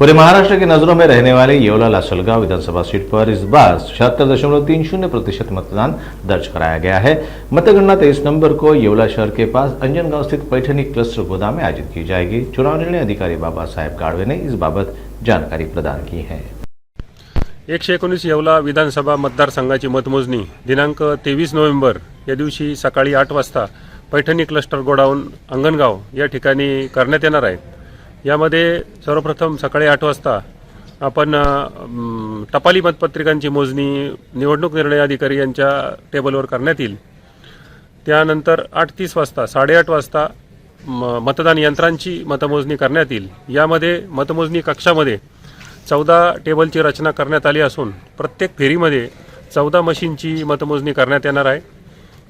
पूरे महाराष्ट्र की नजरों में रहने वाले येवला लासलगांव विधानसभा सीट पर इस बार 76.30% मतदान दर्ज कराया गया है। मतगणना 23 नवंबर को येवला शहर के पास अंजनगांव स्थित पैठनी क्लस्टर गोदाम में आयोजित की जाएगी। चुनाव निर्णय अधिकारी बाबा साहेब गाडवे ने इस बाबत जानकारी प्रदान की है। 119 येवला विधानसभा मतदारसंघाची मतमोजणी दिनांक 23 नोव्हेंबर या दिवशी सकाळी 8 वाजता पैठणी क्लस्टर गोडाऊन अंगणगाव या ठिकाणी करण्यात येणार आहे। यामध्ये सर्वप्रथम सकाळी 8 वाजता आपण टपाली मतपत्रिकांची मोजणी निवडणूक निर्णय अधिकारी यांच्या टेबलवर करण्यात येईल। त्यानंतर 8:30 वाजता 8:30 वाजता मतदान यंत्रांची मतमोजणी करण्यात येईल। यामध्ये मतमोजणी कक्षामध्ये 14 टेबलची रचना करण्यात आली असून प्रत्येक फेरीमध्ये 14 मशीनची मतमोजणी करण्यात येणार आहे।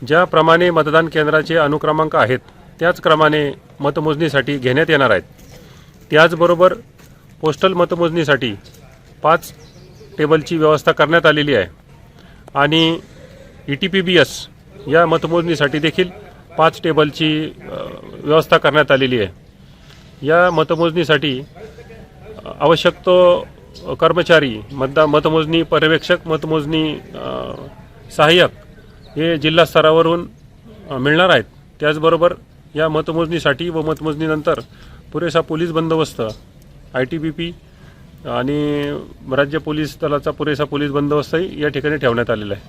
ज्याप्रमाणे मतदान केंद्राचे अनुक्रमांक आहेत त्याच क्रमाने मतमोजणीसाठी घेण्यात येणार आहेत। त्याचबरोबर पोस्टल मतमोजणीसाठी 5 टेबलची व्यवस्था करण्यात आलेली आहे आणि ETPBS या मतमोजणीसाठी देखील 5 टेबलची व्यवस्था करण्यात आलेली आहे। या मतमोजणीसाठी आवश्यक तो कर्मचारी मतमोजणी पर्यवेक्षक मतमोजणी सहाय्यक हे जिल्हा स्तरावरून मिळणार आहेत। त्याचबरोबर या मतमोजणीसाठी व मतमोजणीनंतर पुरेसा पोलीस बंदोबस्त ITBP आणि राज्य पोलीस दलाचा पुरेसा पोलीस बंदोबस्तही या ठिकाणी ठेवण्यात आलेला आहे।